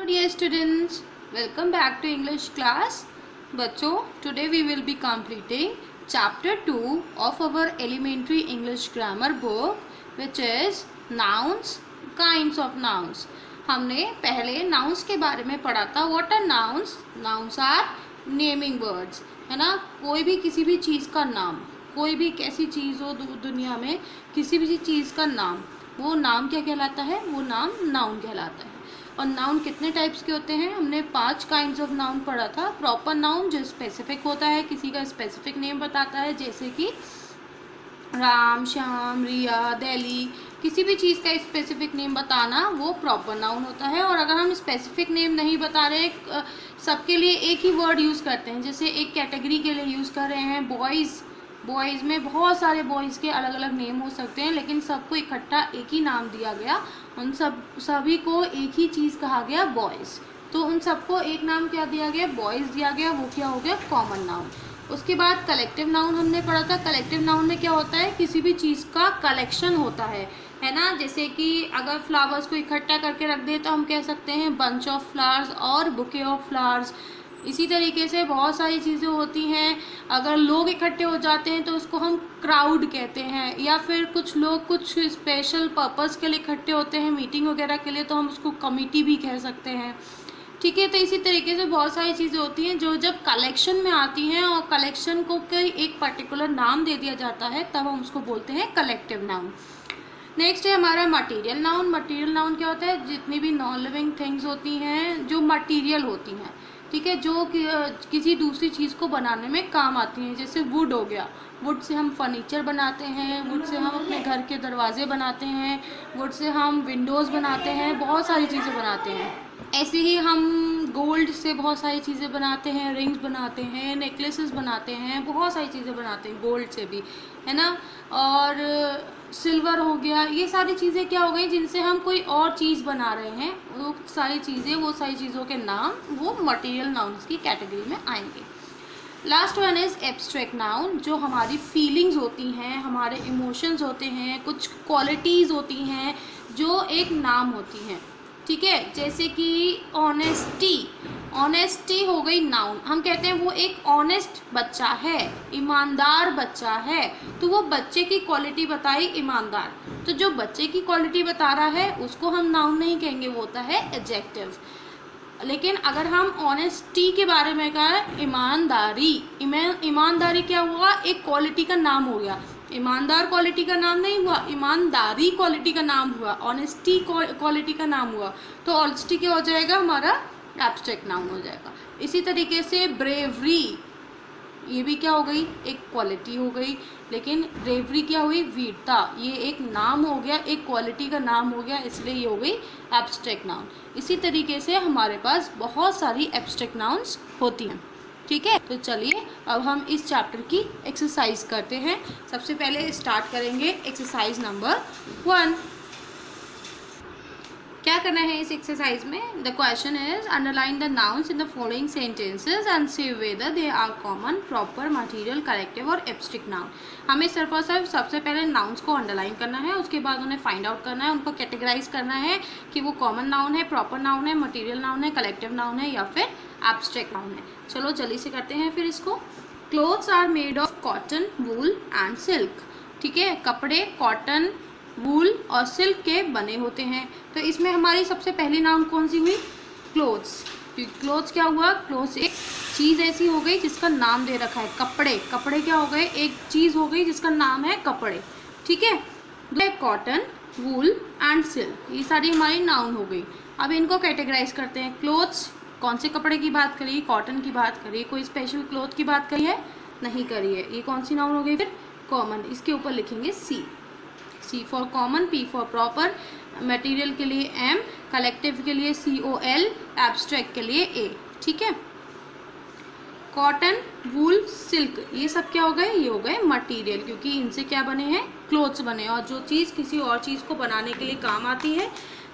dear students, welcome back to English class. बच्चों, today we will be completing chapter 2 of our elementary English grammar book, which is nouns, kinds of nouns. हमने पहले nouns के बारे में पढ़ा था. What are nouns? Nouns are naming words, है ना. कोई भी किसी भी चीज़ का नाम, कोई भी कैसी चीज़ हो दुनिया में, किसी भी चीज़ का नाम, वो नाम क्या कहलाता है? वो नाम नाउन कहलाता है. और नाउन कितने टाइप्स के होते हैं? हमने 5 काइंड्स ऑफ नाउन पढ़ा था. प्रॉपर नाउन जो स्पेसिफिक होता है, किसी का स्पेसिफिक नेम बताता है, जैसे कि राम, श्याम, रिया, दिल्ली, किसी भी चीज़ का स्पेसिफिक नेम बताना वो प्रॉपर नाउन होता है. और अगर हम स्पेसिफिक नेम नहीं बता रहे, सबके लिए एक ही वर्ड यूज़ करते हैं, जैसे एक कैटेगरी के लिए यूज़ कर रहे हैं बॉयज़ में बहुत सारे बॉयज़ के अलग अलग नेम हो सकते हैं, लेकिन सबको इकट्ठा एक ही नाम दिया गया. उन सभी को एक ही चीज़ कहा गया बॉयज़. तो उन सबको एक नाम क्या दिया गया? बॉयज़ दिया गया. वो क्या हो गया? Common noun. उसके बाद कलेक्टिव नाउन हमने पढ़ा था. कलेक्टिव नाउन में क्या होता है? किसी भी चीज़ का कलेक्शन होता है ना. जैसे कि अगर फ्लावर्स को इकट्ठा करके रख दे तो हम कह सकते हैं बंच ऑफ फ्लावर्स और बुके ऑफ फ्लावर्स. इसी तरीके से बहुत सारी चीज़ें होती हैं. अगर लोग इकट्ठे हो जाते हैं तो उसको हम क्राउड कहते हैं. या फिर कुछ लोग कुछ स्पेशल पर्पस के लिए इकट्ठे होते हैं, मीटिंग वगैरह के लिए, तो हम उसको कमिटी भी कह सकते हैं. ठीक है. तो इसी तरीके से बहुत सारी चीज़ें होती हैं जो जब कलेक्शन में आती हैं और कलेक्शन को कोई एक पर्टिकुलर नाम दे दिया जाता है, तब हम उसको बोलते हैं कलेक्टिव नाउन. नेक्स्ट है हमारा मटीरियल नाउन. मटीरियल नाउन क्या होता है? जितनी भी नॉन लिविंग थिंग्स होती हैं जो मटीरियल होती हैं, ठीक है, जो किसी दूसरी चीज़ को बनाने में काम आती हैं. जैसे वुड हो गया, वुड से हम फर्नीचर बनाते हैं, वुड से हम अपने घर के दरवाजे बनाते हैं, वुड से हम विंडोज़ बनाते हैं, बहुत सारी चीज़ें बनाते हैं. ऐसे ही हम गोल्ड से बहुत सारी चीज़ें बनाते हैं, रिंग्स बनाते हैं, नेकलेसेस बनाते हैं, बहुत सारी चीज़ें बनाते हैं गोल्ड से भी, है ना. और सिल्वर हो गया. ये सारी चीज़ें क्या हो गई? जिनसे हम कोई और चीज़ बना रहे हैं, वो सारी चीज़ों के नाम वो मटेरियल नाउन्स की कैटेगरी में आएंगे. Last one is abstract noun. जो हमारी फीलिंग्स होती हैं, हमारे इमोशंस होते हैं, कुछ क्वालिटीज़ होती हैं जो एक नाम होती हैं. ठीक है. जैसे कि ऑनेस्टी हो गई नाउन. हम कहते हैं वो एक ऑनेस्ट बच्चा है, ईमानदार बच्चा है, तो वो बच्चे की क्वालिटी बताई ईमानदार. तो जो बच्चे की क्वालिटी बता रहा है उसको हम नाउन नहीं कहेंगे, वो होता है एडजेक्टिव. लेकिन अगर हम ऑनेस्टी के बारे में कहा, ईमानदारी क्या हुआ? एक क्वालिटी का नाम हो गया. ईमानदार क्वालिटी का नाम नहीं हुआ, ईमानदारी क्वालिटी का नाम हुआ, ऑनेस्टी क्वालिटी का नाम हुआ. तो ऑनेस्टी क्या हो जाएगा? हमारा एब्स्ट्रैक्ट नाउन हो जाएगा. इसी तरीके से ब्रेवरी, ये भी क्या हो गई? एक क्वालिटी हो गई. लेकिन ब्रेवरी क्या हुई? वीरता. ये एक नाम हो गया, एक क्वालिटी का नाम हो गया, इसलिए ये हो गई एब्स्ट्रैक्ट नाउन. इसी तरीके से हमारे पास बहुत सारी एब्स्ट्रैक्ट नाउन्स होती हैं. ठीक है. तो चलिए अब हम इस चैप्टर की एक्सरसाइज करते हैं. सबसे पहले स्टार्ट करेंगे एक्सरसाइज नंबर 1. क्या करना है इस एक्सरसाइज में? The question is underline the nouns in the following sentences and say whether they are common, proper, material, collective और एब्स्ट्रैक्ट नाउन. हमें सिर्फ और सिर्फ सबसे पहले नाउन्स को अंडरलाइन करना है, उसके बाद उन्हें फाइंड आउट करना है, उनको कैटेगराइज करना है कि वो कॉमन नाउन है, प्रॉपर नाउन है, मटीरियल नाउन है, कलेक्टिव नाउन है या फिर एब्स्ट्रैक्ट नाउन है. चलो जल्दी से करते हैं फिर इसको. Clothes are made of cotton, wool and silk. ठीक है. कपड़े कॉटन, वूल और सिल्क के बने होते हैं. तो इसमें हमारी सबसे पहली नाउन कौन सी हुई? क्लोथ्स. क्लोथ्स क्या हुआ? क्लोथ्स एक चीज़ ऐसी हो गई जिसका नाम दे रखा है. कपड़े क्या हो गए? एक चीज़ हो गई जिसका नाम है कपड़े. ठीक है. कॉटन, वूल एंड सिल्क, ये सारी हमारी नाउन हो गई. अब इनको कैटेगराइज करते हैं. क्लोथ्स, कौन से कपड़े की बात करिए? कॉटन की बात करिए. कोई स्पेशल क्लोथ की बात करी है? नहीं करी है. ये कौन सी नाउन हो गई? फिर कॉमन. इसके ऊपर लिखेंगे C for common, P for proper, material के लिए एम, कलेक्टिव के लिए COL, एब्स्ट्रैक्ट के लिए A. ठीक है. कॉटन, वूल, सिल्क, ये सब क्या हो गए? ये हो गए मटेरियल, क्योंकि इनसे क्या बने हैं? क्लोथ्स बने. और जो चीज़ किसी और चीज़ को बनाने के लिए काम आती है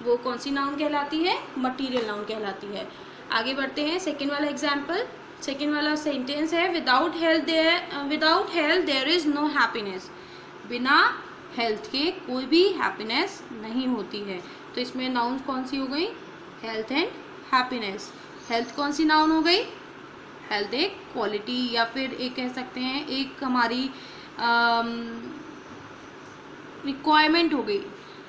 वो कौन सी नाउन कहलाती है? मटीरियल नाउन कहलाती है. आगे बढ़ते हैं. सेकेंड वाला एग्जाम्पल, सेकेंड वाला सेंटेंस है without health there is no happiness. बिना हेल्थ के कोई भी हैप्पीनेस नहीं होती है. तो इसमें नाउन कौन सी हो गई? Health and happiness. हेल्थ कौन सी नाउन हो गई? हेल्थ एक क्वालिटी या फिर एक कह सकते हैं एक हमारी रिक्वायरमेंट हो गई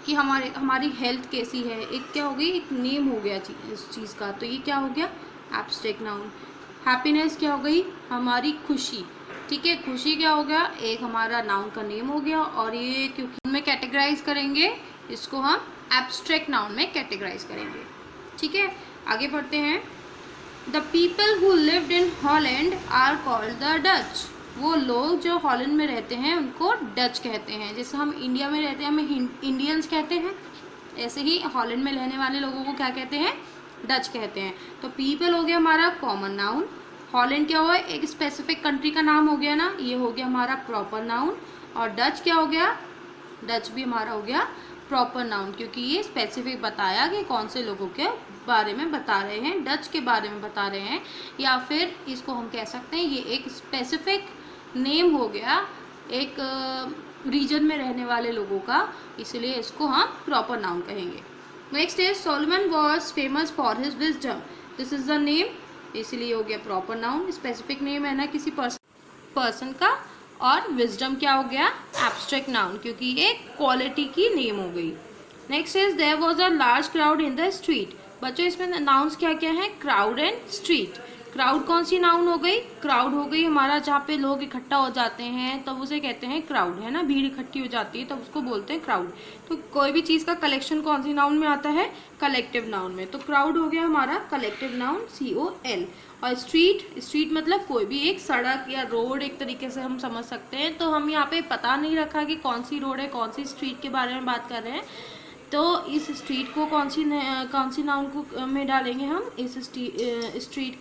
कि हमारी हेल्थ कैसी है। एक क्या हो गई? एक नेम हो गया इस चीज़ का, तो ये क्या हो गया? Abstract noun. हैप्पीनेस क्या हो गई? हमारी खुशी। ठीक है, खुशी क्या हो गया? एक हमारा नाउन का नेम हो गया। और ये क्योंकि में कैटेगराइज करेंगे, इसको हम एब्स्ट्रैक्ट नाउन में कैटेगराइज करेंगे। ठीक है, आगे बढ़ते हैं। The people who lived in Holland are called the Dutch. वो लोग जो हॉलैंड में रहते हैं उनको डच कहते हैं। जैसे हम इंडिया में रहते हैं हमें इंडियंस कहते हैं, ऐसे ही हॉलैंड में रहने वाले लोगों को क्या कहते हैं? डच कहते हैं। तो पीपल हो गया हमारा कॉमन नाउन। हॉलैंड क्या हुआ? एक स्पेसिफिक कंट्री का नाम हो गया ना, ये हो गया हमारा प्रॉपर नाउन। और डच क्या हो गया? डच भी हमारा हो गया प्रॉपर नाउन, क्योंकि ये स्पेसिफिक बताया कि कौन से लोगों के बारे में बता रहे हैं, डच के बारे में बता रहे हैं, या फिर इसको हम कह सकते हैं ये एक स्पेसिफिक नेम हो गया एक रीजन में रहने वाले लोगों का, इसलिए इसको हम प्रॉपर नाउन कहेंगे। Next is Solomon was famous for his wisdom. This is the name, इसलिए हो गया प्रॉपर नाउन। स्पेसिफिक नेम है ना किसी पर्सन का, और विजडम क्या हो गया? एब्स्ट्रैक्ट नाउन, क्योंकि ये क्वालिटी की नेम हो गई। Next is there was a large crowd in the street. बच्चों इसमें नाउन्स क्या क्या हैं? Crowd and street. क्राउड कौन सी नाउन हो गई? क्राउड हो गई हमारा जहाँ पे लोग इकट्ठा हो जाते हैं तब उसे कहते हैं क्राउड, है ना, भीड़ इकट्ठी हो जाती है तब उसको बोलते हैं क्राउड। तो कोई भी चीज़ का कलेक्शन कौन सी नाउन में आता है? कलेक्टिव नाउन में। तो क्राउड हो गया हमारा कलेक्टिव नाउन COL। और स्ट्रीट मतलब कोई भी एक सड़क या रोड, एक तरीके से हम समझ सकते हैं। तो हम यहाँ पे पता नहीं रखा कि कौन सी रोड है, कौन सी स्ट्रीट के बारे में बात कर रहे हैं, तो इस स्ट्रीट को कौन सी नाउन को में डालेंगे हम? इस स्ट्रीट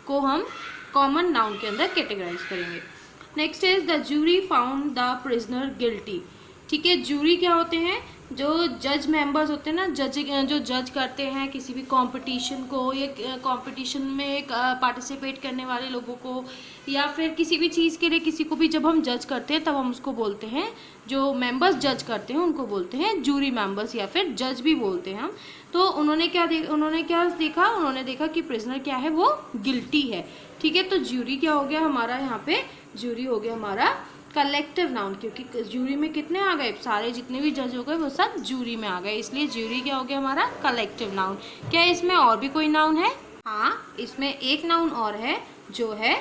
को हम कॉमन नाउन के अंदर कैटेगराइज करेंगे। Next is the jury found the prisoner guilty. ठीक है, जूरी क्या होते हैं? जो जज मेंबर्स होते हैं ना, जो जज करते हैं किसी भी कंपटीशन को, या कंपटीशन में एक पार्टिसिपेट करने वाले लोगों को, या फिर किसी भी चीज़ के लिए किसी को भी जब हम जज करते हैं तब हम उसको बोलते हैं, जो मेंबर्स जज करते हैं उनको बोलते हैं जूरी मेंबर्स, या फिर जज भी बोलते हैं हम। तो उन्होंने क्या देखा? उन्होंने देखा कि प्रिजनर क्या है? वो गिल्टी है। ठीक है, तो जूरी क्या हो गया हमारा? यहाँ पे जूरी हो गया हमारा कलेक्टिव नाउन, क्योंकि जूरी में कितने आ गए? सारे जितने भी जज हो गए वो सब जूरी में आ गए, इसलिए जूरी क्या हो गया हमारा? Collective noun. क्या इसमें और भी कोई नाउन है? हाँ, इसमें एक नाउन और है जो है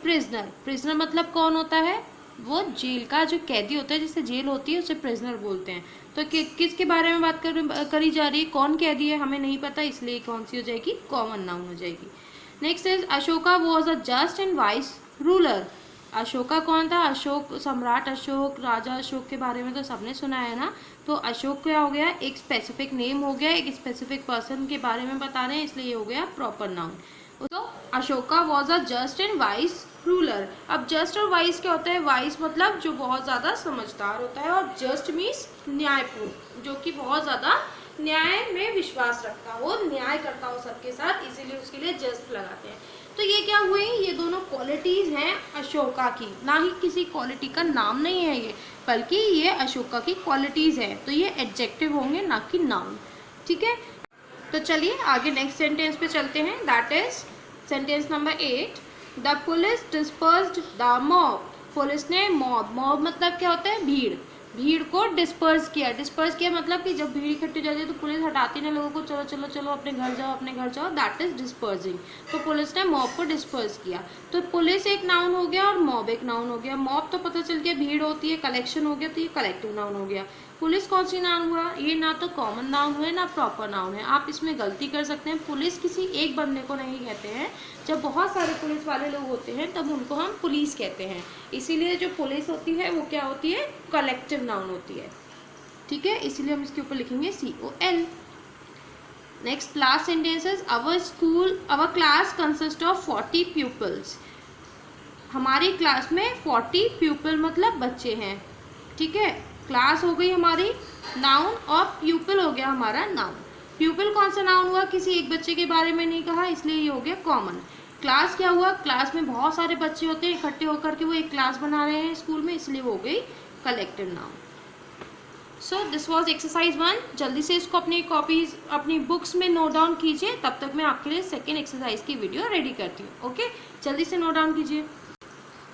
प्रिजनर। प्रिजनर मतलब कौन होता है? वो जेल का जो कैदी होता है, जिससे जेल होती है उसे प्रिजनर बोलते हैं। तो किसके बारे में बात करी जा रही है? कौन कैदी है हमें नहीं पता, इसलिए कौन सी हो जाएगी? कॉमन नाउन हो जाएगी। Next is Ashoka was a just and vice ruler. Ashoka कौन था? अशोक, सम्राट अशोक, राजा अशोक के बारे में तो सबने सुना है ना। तो अशोक क्या हो गया? एक स्पेसिफिक नेम हो गया, एक स्पेसिफिक पर्सन के बारे में बता रहे हैं, इसलिए ये हो गया प्रॉपर नाउन। तो Ashoka was a just and vice ruler. अब जस्ट और वाइस क्या होता है? वाइस मतलब जो बहुत ज़्यादा समझदार होता है, और जस्ट मीन्स न्यायपूर्ण, जो कि बहुत ज़्यादा न्याय में विश्वास रखता हो, न्याय करता हो सबके साथ, इसीलिए उसके लिए जस्ट लगाते हैं। तो ये क्या हुई? ये दोनों क्वालिटीज़ हैं अशोका की, ना ही किसी क्वालिटी का नाम नहीं है ये, बल्कि ये अशोका की क्वालिटीज़ है। तो ये एडजेक्टिव होंगे, ना कि नाउन। ठीक है, तो चलिए आगे नेक्स्ट सेंटेंस पे चलते हैं। That is sentence number 8। The police dispersed the mob. Police ने मॉब मतलब क्या होता है? भीड़ को डिस्पर्स किया मतलब कि जब भीड़ इकट्ठी हो जाती है तो पुलिस हटाती ना लोगों को, चलो चलो चलो अपने घर जाओ, दैट इज डिस्पर्सिंग। तो पुलिस ने मॉब को डिस्पर्स किया। तो पुलिस एक नाउन हो गया और मॉब एक नाउन हो गया। मॉब तो पता चल गया भीड़ होती है, कलेक्शन हो गया, तो ये कलेक्टिव नाउन हो गया। पुलिस कौन सी नाउन हुआ? ये ना तो कॉमन नाउन हुए ना प्रॉपर नाउन है। आप इसमें गलती कर सकते हैं, पुलिस किसी एक बंदे को नहीं कहते हैं। जब बहुत सारे पुलिस वाले लोग होते हैं तब उनको हम पुलिस कहते हैं, इसीलिए जो पुलिस होती है वो क्या होती है? कलेक्टिव नाउन होती है। ठीक है, इसीलिए हम इसके ऊपर लिखेंगे COL। Next last sentences. Our class consist of 40 peoples. हमारी क्लास में 40 पीपल मतलब बच्चे हैं। ठीक है, क्लास हो गई हमारी नाउन और प्यूपिल हो गया हमारा नाउन। प्यूपिल कौन सा नाउन हुआ? किसी एक बच्चे के बारे में नहीं कहा, इसलिए ये हो गया कॉमन। क्लास क्या हुआ? क्लास में बहुत सारे बच्चे होते हैं, इकट्ठे होकर के वो एक क्लास बना रहे हैं स्कूल में, इसलिए वो हो गई collective noun. So this was exercise 1। जल्दी से इसको अपनी कॉपीज अपनी बुक्स में नोट डाउन कीजिए, तब तक मैं आपके लिए सेकेंड एक्सरसाइज की वीडियो रेडी करती हूँ। ओके, जल्दी से नोट डाउन कीजिए।